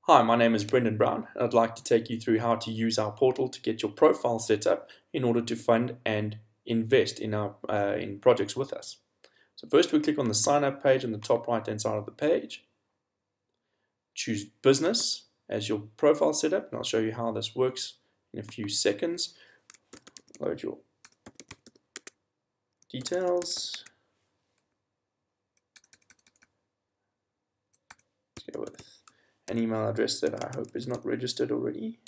Hi, my name is Brendan Brown, and I'd like to take you through how to use our portal to get your profile set up in order to fund and invest in our in projects with us. So first we click on the sign up page on the top right hand side of the page. Choose business as your profile setup, and I'll show you how this works in a few seconds. Load your details. Let's go with an email address that I hope is not registered already.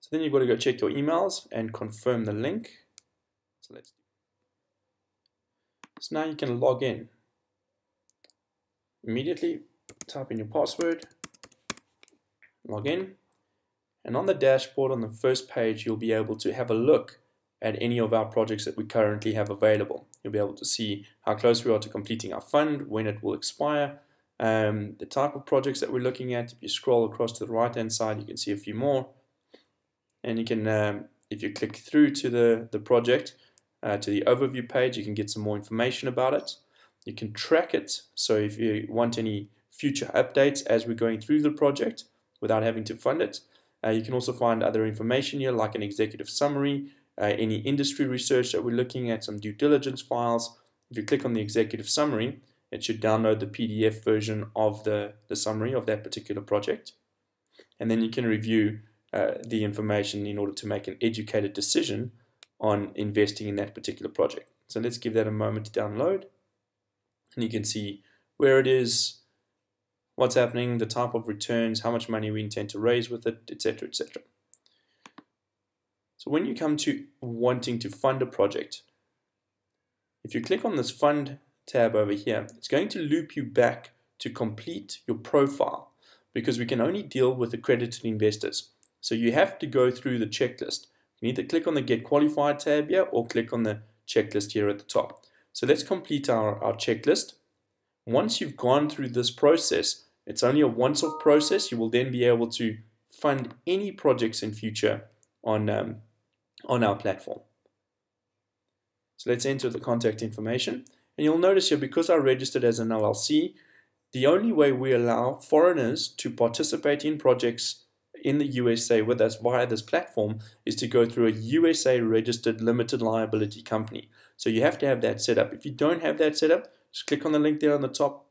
So then you've got to go check your emails and confirm the link. So now you can log in. Immediately type in your password, log in, and on the dashboard on the first page you'll be able to have a look at any of our projects that we currently have available. You'll be able to see how close we are to completing our fund, when it will expire, the type of projects that we're looking at. If you scroll across to the right hand side you can see a few more, and you can if you click through to the project to the overview page, you can get some more information about it. You can track it, so if you want any future updates as we're going through the project without having to fund it. You can also find other information here like an executive summary, any industry research that we're looking at, some due diligence files. If you click on the executive summary, it should download the PDF version of the summary of that particular project. And then you can review the information in order to make an educated decision on investing in that particular project. So let's give that a moment to download. And you can see where it is, what's happening, the type of returns, how much money we intend to raise with it, etc., etc. So when you come to wanting to fund a project, if you click on this fund tab over here, it's going to loop you back to complete your profile, because we can only deal with accredited investors. So you have to go through the checklist. You need to click on the Get Qualified tab here or click on the checklist here at the top. So let's complete our checklist. Once you've gone through this process, it's only a once-off process. You will then be able to fund any projects in future on our platform. So let's enter the contact information. And you'll notice here, because I registered as an LLC, the only way we allow foreigners to participate in projects in the USA with us via this platform is to go through a USA registered limited liability company. So you have to have that set up. If you don't have that set up, just click on the link there on the top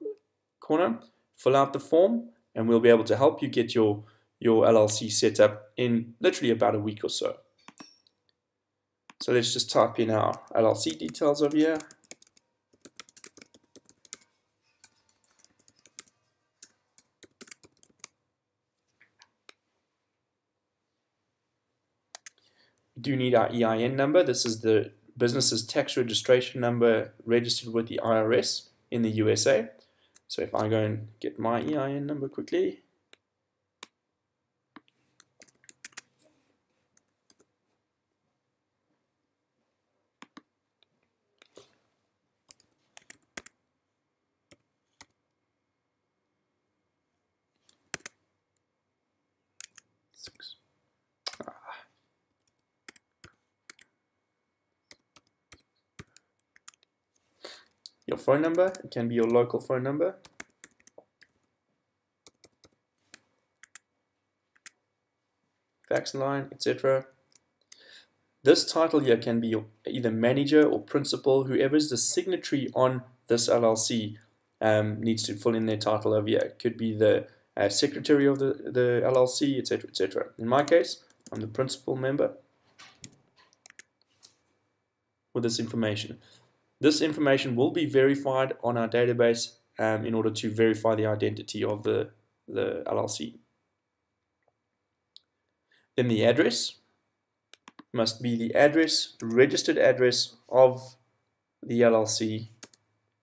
corner, fill out the form, and we'll be able to help you get your LLC set up in literally about a week or so. So let's just type in our LLC details over here. We do need our EIN number. This is the business's tax registration number registered with the IRS in the USA. So if I go and get my EIN number quickly. Your phone number, it can be your local phone number. Fax line, etc. This title here can be either manager or principal. Whoever's the signatory on this LLC needs to fill in their title over here. It could be the secretary of the LLC, etc., etc. In my case, I'm the principal member with this information. This information will be verified on our database in order to verify the identity of the LLC. Then the address must be the address, registered address of the LLC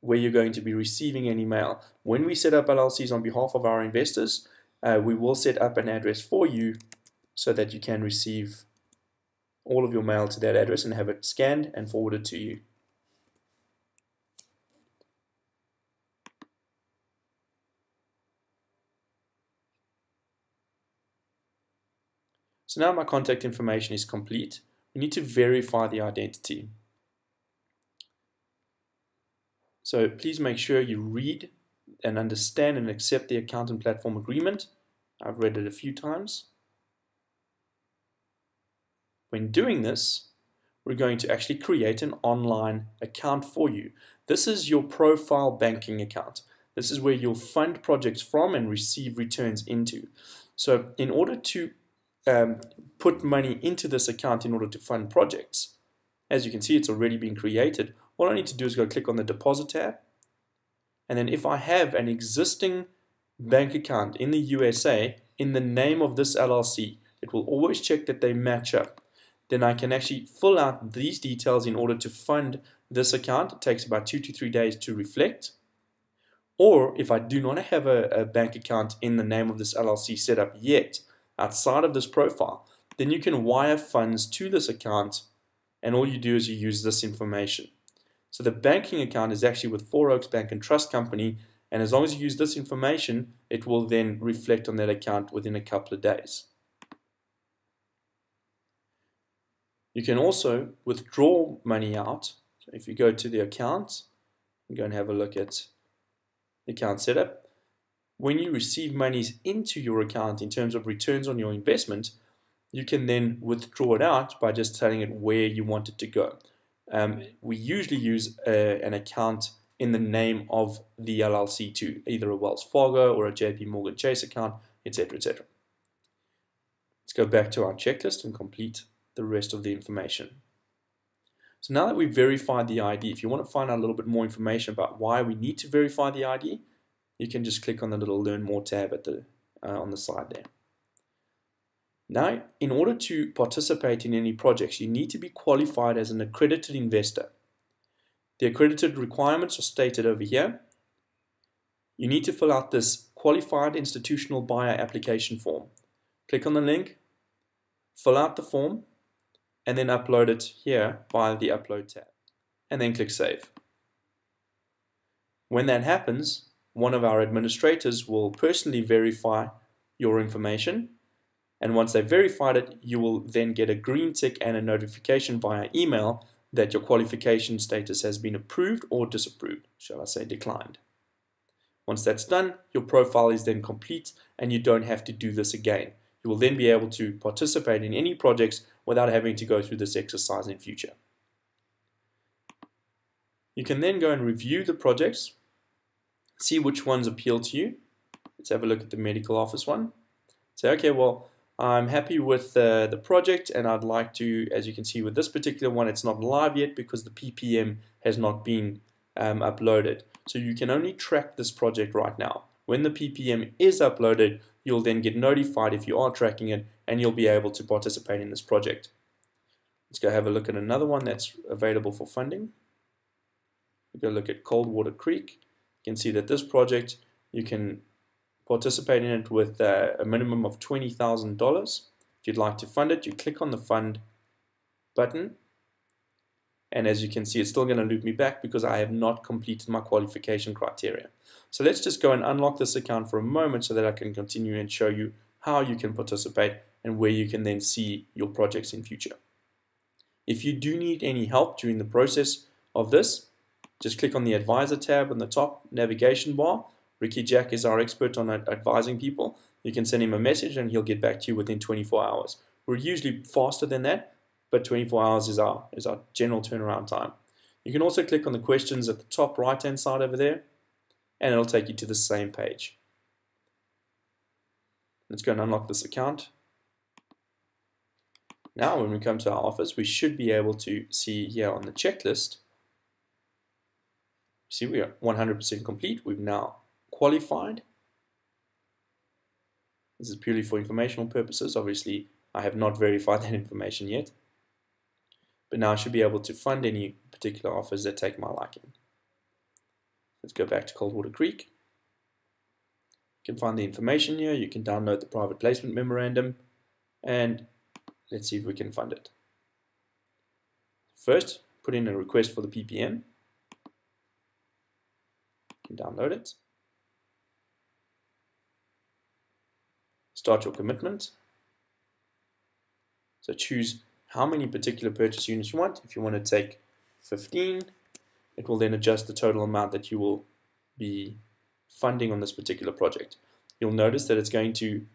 where you're going to be receiving any mail. When we set up LLCs on behalf of our investors, we will set up an address for you so that you can receive all of your mail to that address and have it scanned and forwarded to you. So now my contact information is complete. We need to verify the identity. So please make sure you read and understand and accept the account and platform agreement. I've read it a few times. When doing this, we're going to actually create an online account for you. This is your profile banking account. This is where you'll fund projects from and receive returns into. So in order to put money into this account in order to fund projects, as you can see, it's already been created. All I need to do is go click on the deposit tab. And then if I have an existing bank account in the USA in the name of this LLC, it will always check that they match up. Then I can actually fill out these details in order to fund this account. It takes about 2 to 3 days to reflect. Or if I do not have a bank account in the name of this LLC set up yet, outside of this profile, then you can wire funds to this account, and all you do is you use this information. So the banking account is actually with Four Oaks Bank and Trust Company, and as long as you use this information, it will then reflect on that account within a couple of days. You can also withdraw money out. So if you go to the account and go and have a look at the account setup, when you receive monies into your account in terms of returns on your investment, you can then withdraw it out by just telling it where you want it to go. We usually use an account in the name of the LLC too, either a Wells Fargo or a JP Morgan Chase account, etc., etc. Let's go back to our checklist and complete the rest of the information. So now that we've verified the ID, if you want to find out a little bit more information about why we need to verify the ID, you can just click on the little Learn More tab at the on the side there. Now, in order to participate in any projects, you need to be qualified as an accredited investor. The accredited requirements are stated over here. You need to fill out this Qualified Institutional Buyer Application form. Click on the link, fill out the form, and then upload it here via the Upload tab, and then click Save. When that happens, one of our administrators will personally verify your information, and once they've verified it, you will then get a green tick and a notification via email that your qualification status has been approved or disapproved, shall I say declined. Once that's done, your profile is then complete and you don't have to do this again. You will then be able to participate in any projects without having to go through this exercise in future. You can then go and review the projects, see which ones appeal to you. Let's have a look at the medical office one. Say, okay, well, I'm happy with the project and I'd like to, as you can see with this particular one, it's not live yet because the PPM has not been uploaded. So you can only track this project right now. When the PPM is uploaded, you'll then get notified if you are tracking it and you'll be able to participate in this project. Let's go have a look at another one that's available for funding. We go look at Coldwater Creek. You can see that this project, you can participate in it with a minimum of $20,000. If you'd like to fund it, you click on the Fund button. And as you can see, it's still going to loop me back because I have not completed my qualification criteria. So let's just go and unlock this account for a moment so that I can continue and show you how you can participate and where you can then see your projects in future. If you do need any help during the process of this, just click on the Advisor tab on the top navigation bar. Ricky Jack is our expert on advising people. You can send him a message and he'll get back to you within 24 hours. We're usually faster than that, but 24 hours is our general turnaround time. You can also click on the questions at the top right hand side over there and it'll take you to the same page. Let's go and unlock this account. Now when we come to our office, we should be able to see here on the checklist, see we are 100% complete. We've now qualified. This is purely for informational purposes. Obviously, I have not verified that information yet. But now I should be able to fund any particular offers that take my liking. Let's go back to Coldwater Creek. You can find the information here. You can download the private placement memorandum. And let's see if we can fund it. First, put in a request for the PPM. You can download it. Start your commitment. So choose how many particular purchase units you want. If you want to take 15, it will then adjust the total amount that you will be funding on this particular project. You'll notice that it's going to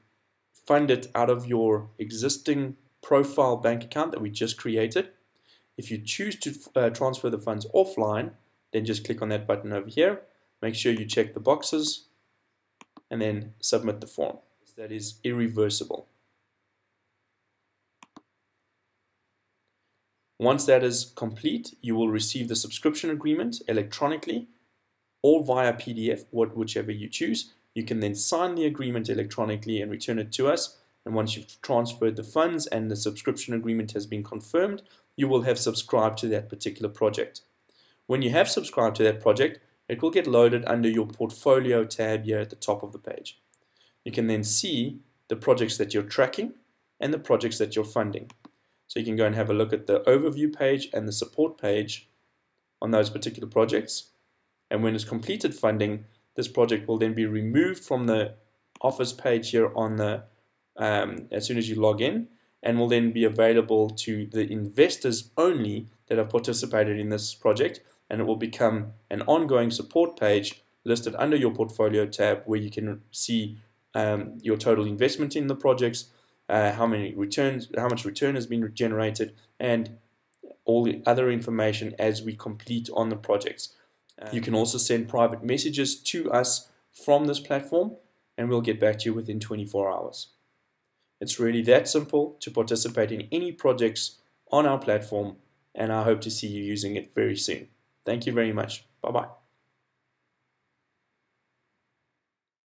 fund it out of your existing profile bank account that we just created. If you choose to transfer the funds offline, then just click on that button over here. Make sure you check the boxes and then submit the form. That is irreversible. Once that is complete, you will receive the subscription agreement electronically or via PDF, whichever you choose. You can then sign the agreement electronically and return it to us. And once you've transferred the funds and the subscription agreement has been confirmed, you will have subscribed to that particular project. When you have subscribed to that project, it will get loaded under your portfolio tab here at the top of the page. You can then see the projects that you're tracking and the projects that you're funding. So you can go and have a look at the overview page and the support page on those particular projects. And when it's completed funding, this project will then be removed from the Office page here on the as soon as you log in, and will then be available to the investors only that have participated in this project, and it will become an ongoing support page listed under your portfolio tab where you can see your total investment in the projects, how much return has been generated, and all the other information as we complete on the projects. You can also send private messages to us from this platform, and we'll get back to you within 24 hours. It's really that simple to participate in any projects on our platform, and I hope to see you using it very soon. Thank you very much. Bye-bye.